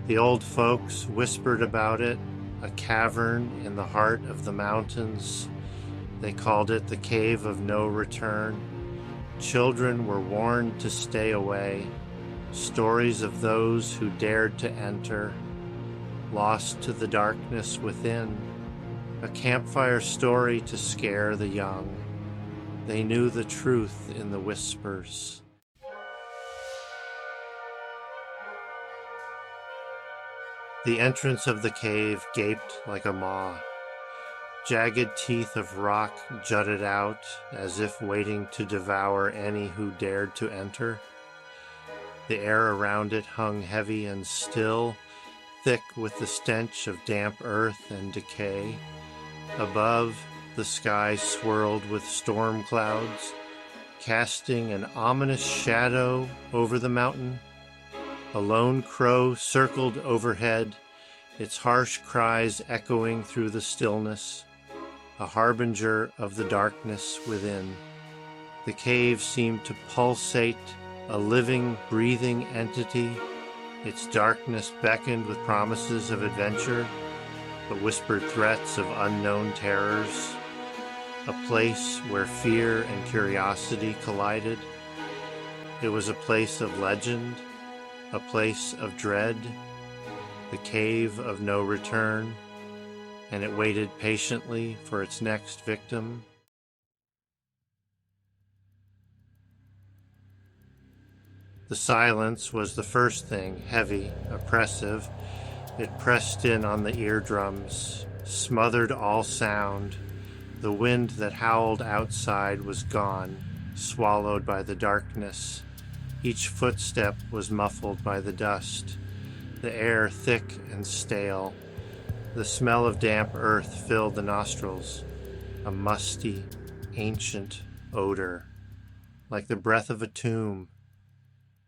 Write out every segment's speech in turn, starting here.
The old folks whispered about it, a cavern in the heart of the mountains. They called it the Cave of No Return. Children were warned to stay away. Stories of those who dared to enter, lost to the darkness within. A campfire story to scare the young. They knew the truth in the whispers. The entrance of the cave gaped like a maw. Jagged teeth of rock jutted out as if waiting to devour any who dared to enter. The air around it hung heavy and still, thick with the stench of damp earth and decay. Above, the sky swirled with storm clouds, casting an ominous shadow over the mountain. A lone crow circled overhead, its harsh cries echoing through the stillness, a harbinger of the darkness within. The cave seemed to pulsate, a living, breathing entity. Its darkness beckoned with promises of adventure, but whispered threats of unknown terrors. A place where fear and curiosity collided. It was a place of legend, a place of dread, the Cave of No Return, and it waited patiently for its next victim. The silence was the first thing, heavy, oppressive. It pressed in on the eardrums, smothered all sound. The wind that howled outside was gone, swallowed by the darkness. Each footstep was muffled by the dust, the air thick and stale. The smell of damp earth filled the nostrils, a musty, ancient odor, like the breath of a tomb.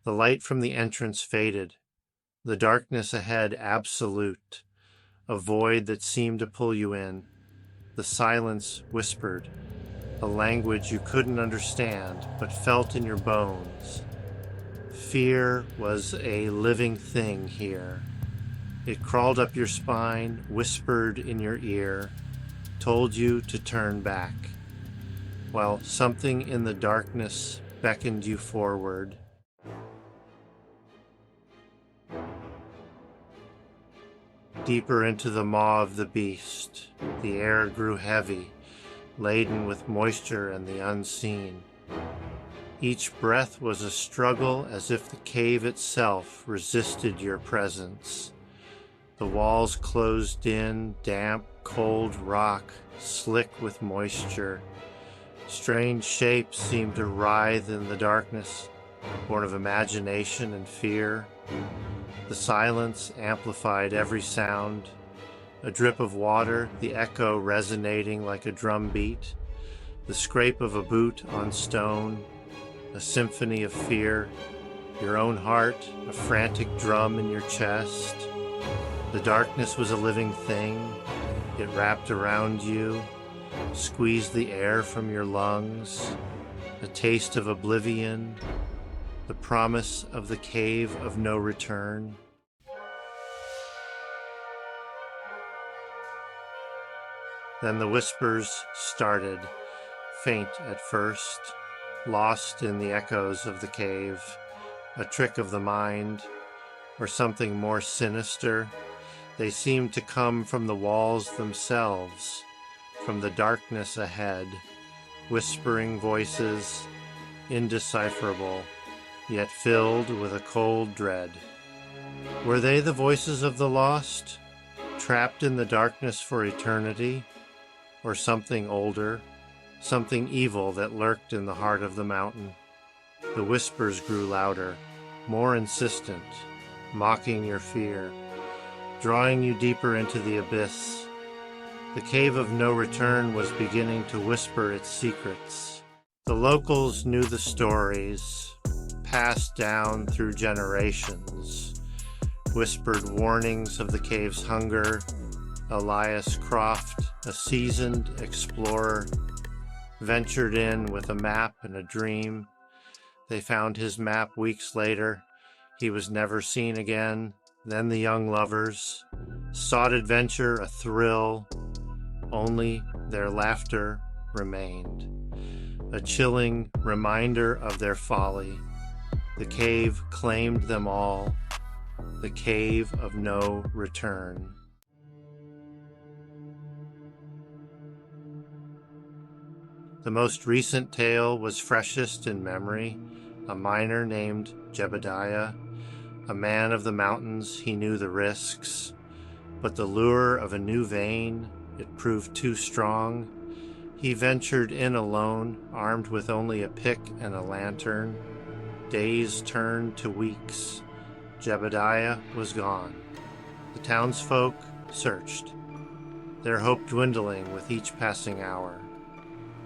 The light from the entrance faded, the darkness ahead absolute, a void that seemed to pull you in. The silence whispered, a language you couldn't understand but felt in your bones. Fear was a living thing here. It crawled up your spine, whispered in your ear, told you to turn back, while something in the darkness beckoned you forward. Deeper into the maw of the beast, the air grew heavy, laden with moisture and the unseen. Each breath was a struggle, as if the cave itself resisted your presence. The walls closed in, damp, cold rock, slick with moisture. Strange shapes seemed to writhe in the darkness, born of imagination and fear. The silence amplified every sound. A drip of water, the echo resonating like a drum beat. The scrape of a boot on stone. A symphony of fear, your own heart, a frantic drum in your chest. The darkness was a living thing. It wrapped around you, squeezed the air from your lungs, a taste of oblivion, the promise of the Cave of No Return. Then the whispers started, faint at first, lost in the echoes of the cave, a trick of the mind, or something more sinister. They seemed to come from the walls themselves, from the darkness ahead, whispering voices, indecipherable, yet filled with a cold dread. Were they the voices of the lost, trapped in the darkness for eternity, or something older, something evil that lurked in the heart of the mountain? The whispers grew louder, more insistent, mocking your fear, drawing you deeper into the abyss. The Cave of No Return was beginning to whisper its secrets. The locals knew the stories, passed down through generations, whispered warnings of the cave's hunger. Elias Croft, a seasoned explorer, ventured in with a map and a dream. They found his map weeks later. He was never seen again. Then the young lovers sought adventure, a thrill. Only their laughter remained, a chilling reminder of their folly. The cave claimed them all, the cave of no return. The most recent tale was freshest in memory. A miner named Jebediah, a man of the mountains, he knew the risks, but the lure of a new vein, it proved too strong. He ventured in alone, armed with only a pick and a lantern. Days turned to weeks. Jebediah was gone. The townsfolk searched, their hope dwindling with each passing hour.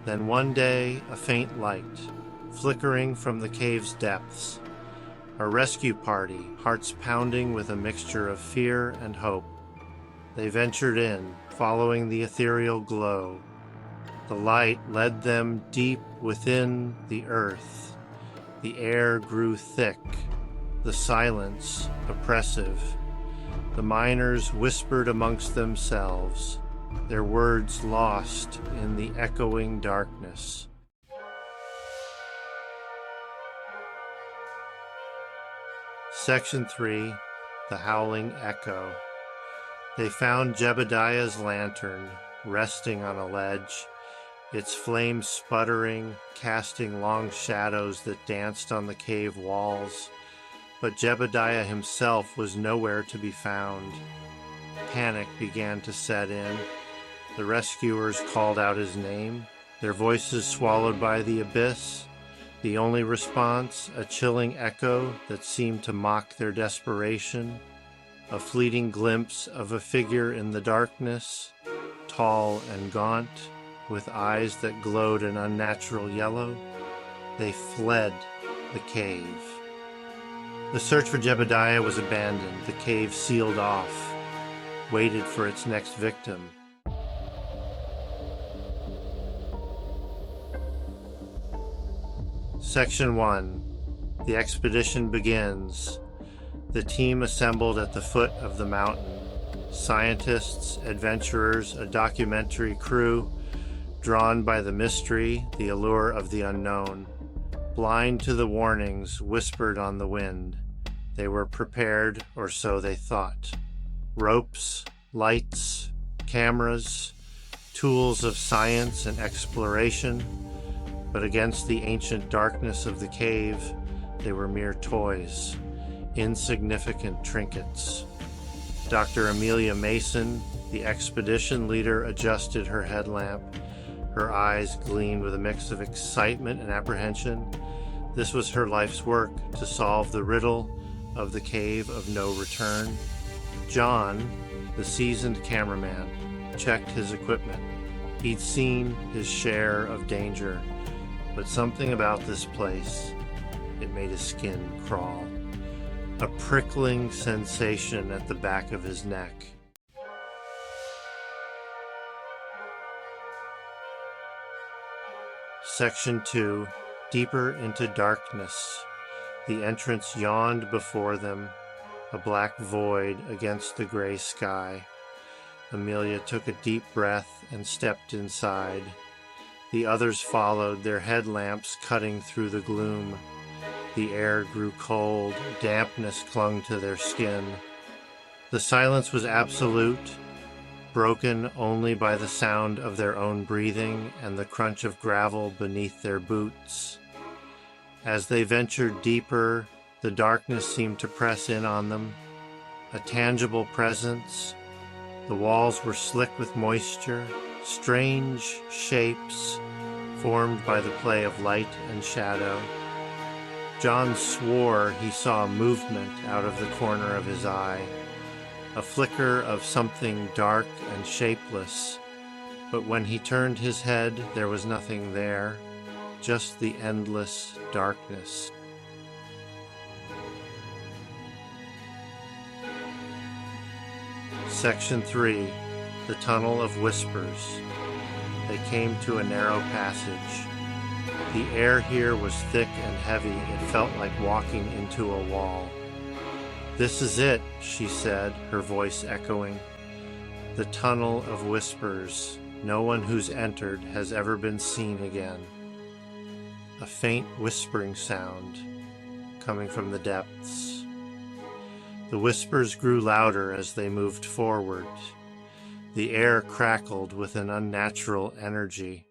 Then one day, a faint light, flickering from the cave's depths. A rescue party, hearts pounding with a mixture of fear and hope. They ventured in, following the ethereal glow. The light led them deep within the earth. The air grew thick, the silence oppressive. The miners whispered amongst themselves, their words lost in the echoing darkness. Section 3, The Howling Echo. They found Jebediah's lantern resting on a ledge, its flames sputtering, casting long shadows that danced on the cave walls. But Jebediah himself was nowhere to be found. Panic began to set in. The rescuers called out his name, their voices swallowed by the abyss. The only response, a chilling echo that seemed to mock their desperation. A fleeting glimpse of a figure in the darkness, tall and gaunt, with eyes that glowed an unnatural yellow. They fled the cave. The search for Jebediah was abandoned, the cave sealed off, waited for its next victim. Section 1. The expedition begins. The team assembled at the foot of the mountain. Scientists, adventurers, a documentary crew, drawn by the mystery, the allure of the unknown. Blind to the warnings whispered on the wind. They were prepared, or so they thought. Ropes, lights, cameras, tools of science and exploration. But against the ancient darkness of the cave, they were mere toys, insignificant trinkets. Dr. Amelia Mason, the expedition leader, adjusted her headlamp. Her eyes gleamed with a mix of excitement and apprehension. This was her life's work, to solve the riddle of the cave of no return. John, the seasoned cameraman, checked his equipment. He'd seen his share of danger, but something about this place, it made his skin crawl. A prickling sensation at the back of his neck. Section 2, Deeper into darkness. The entrance yawned before them, a black void against the gray sky. Amelia took a deep breath and stepped inside. The others followed, their headlamps cutting through the gloom. The air grew cold, dampness clung to their skin. The silence was absolute, broken only by the sound of their own breathing and the crunch of gravel beneath their boots. As they ventured deeper, the darkness seemed to press in on them, a tangible presence. The walls were slick with moisture, strange shapes formed by the play of light and shadow. John swore he saw movement out of the corner of his eye, a flicker of something dark and shapeless, but when he turned his head, there was nothing there, just the endless darkness. Section 3, The Tunnel of Whispers. They came to a narrow passage. The air here was thick and heavy. It felt like walking into a wall. "This is it," she said, her voice echoing. "The tunnel of whispers. No one who's entered has ever been seen again." A faint whispering sound coming from the depths. The whispers grew louder as they moved forward. The air crackled with an unnatural energy.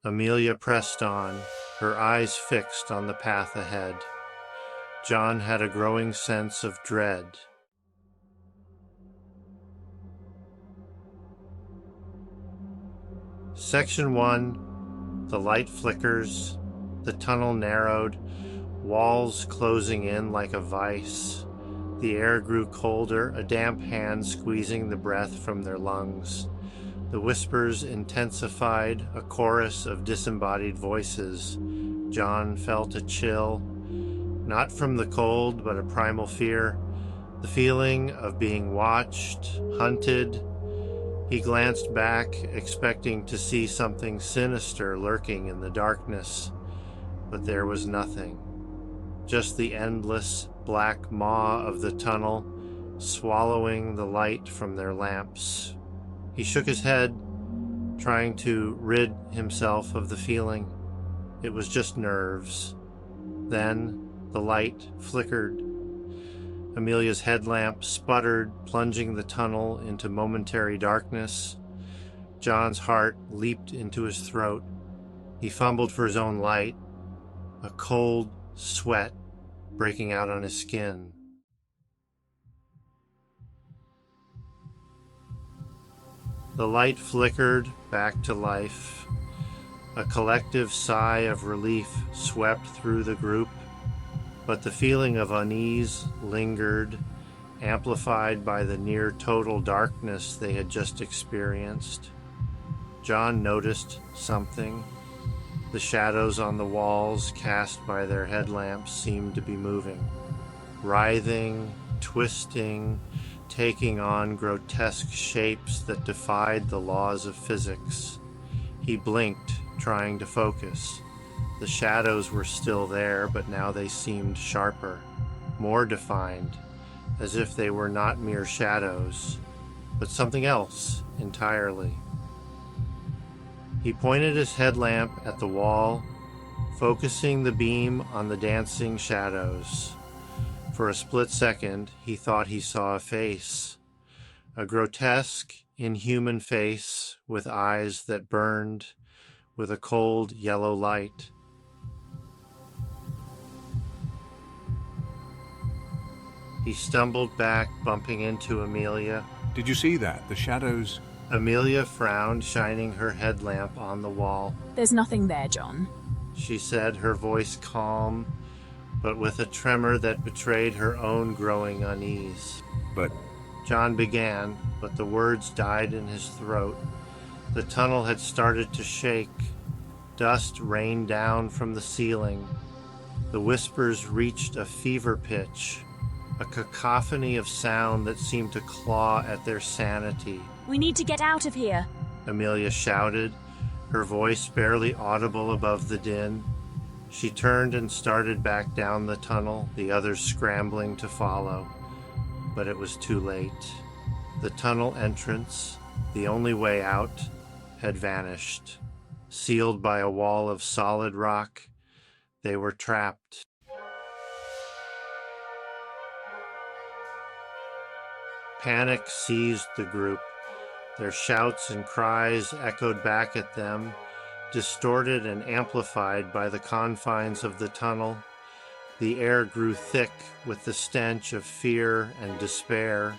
Amelia pressed on, her eyes fixed on the path ahead. John had a growing sense of dread. Section 1. The light flickers. The tunnel narrowed, walls closing in like a vice. The air grew colder, a damp hand squeezing the breath from their lungs. The whispers intensified, a chorus of disembodied voices. John felt a chill, not from the cold, but a primal fear, the feeling of being watched, hunted. He glanced back, expecting to see something sinister lurking in the darkness, but there was nothing. Just the endless black maw of the tunnel, swallowing the light from their lamps. He shook his head, trying to rid himself of the feeling. It was just nerves. Then the light flickered. Amelia's headlamp sputtered, plunging the tunnel into momentary darkness. John's heart leaped into his throat. He fumbled for his own light, a cold sweat breaking out on his skin. The light flickered back to life. A collective sigh of relief swept through the group, but the feeling of unease lingered, amplified by the near total darkness they had just experienced. John noticed something. The shadows on the walls cast by their headlamps seemed to be moving, writhing, twisting, taking on grotesque shapes that defied the laws of physics. He blinked, trying to focus. The shadows were still there, but now they seemed sharper, more defined, as if they were not mere shadows, but something else entirely. He pointed his headlamp at the wall, focusing the beam on the dancing shadows. For a split second, he thought he saw a face, a grotesque, inhuman face with eyes that burned with a cold yellow light. He stumbled back, bumping into Amelia. "Did you see that? The shadows..." Amelia frowned, shining her headlamp on the wall. "There's nothing there, John," she said, her voice calm, but with a tremor that betrayed her own growing unease. "But..." John began, but the words died in his throat. The tunnel had started to shake. Dust rained down from the ceiling. The whispers reached a fever pitch, a cacophony of sound that seemed to claw at their sanity. "We need to get out of here," Amelia shouted, her voice barely audible above the din. She turned and started back down the tunnel, the others scrambling to follow. But it was too late. The tunnel entrance, the only way out, had vanished. Sealed by a wall of solid rock, they were trapped. Panic seized the group. Their shouts and cries echoed back at them, distorted and amplified by the confines of the tunnel. The air grew thick with the stench of fear and despair.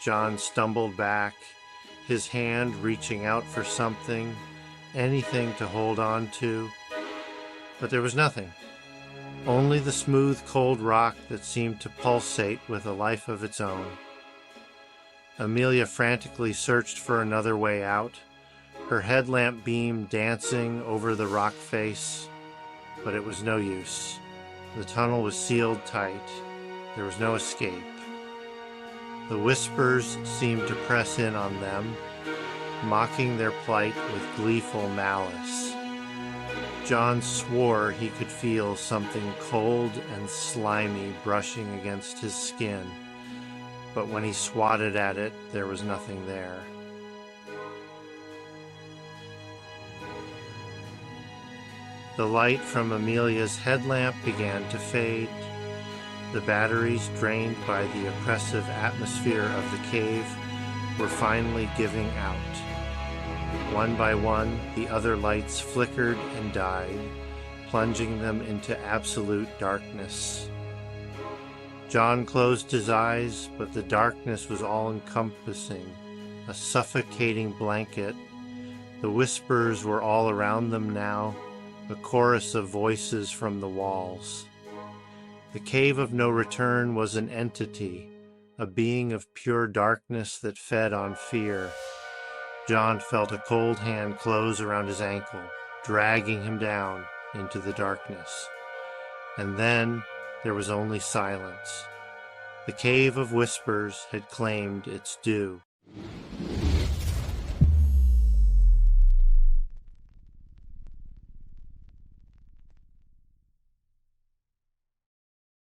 John stumbled back, his hand reaching out for something, anything to hold on to. But there was nothing. Only the smooth, cold rock that seemed to pulsate with a life of its own. Amelia frantically searched for another way out, her headlamp beam dancing over the rock face, but it was no use. The tunnel was sealed tight. There was no escape. The whispers seemed to press in on them, mocking their plight with gleeful malice. John swore he could feel something cold and slimy brushing against his skin, but when he swatted at it, there was nothing there. The light from Amelia's headlamp began to fade. The batteries, drained by the oppressive atmosphere of the cave, were finally giving out. One by one, the other lights flickered and died, plunging them into absolute darkness. John closed his eyes, but the darkness was all-encompassing, a suffocating blanket. The whispers were all around them now, a chorus of voices from the walls. The Cave of No Return was an entity, a being of pure darkness that fed on fear. John felt a cold hand close around his ankle, dragging him down into the darkness. And then there was only silence. The Cave of Whispers had claimed its due.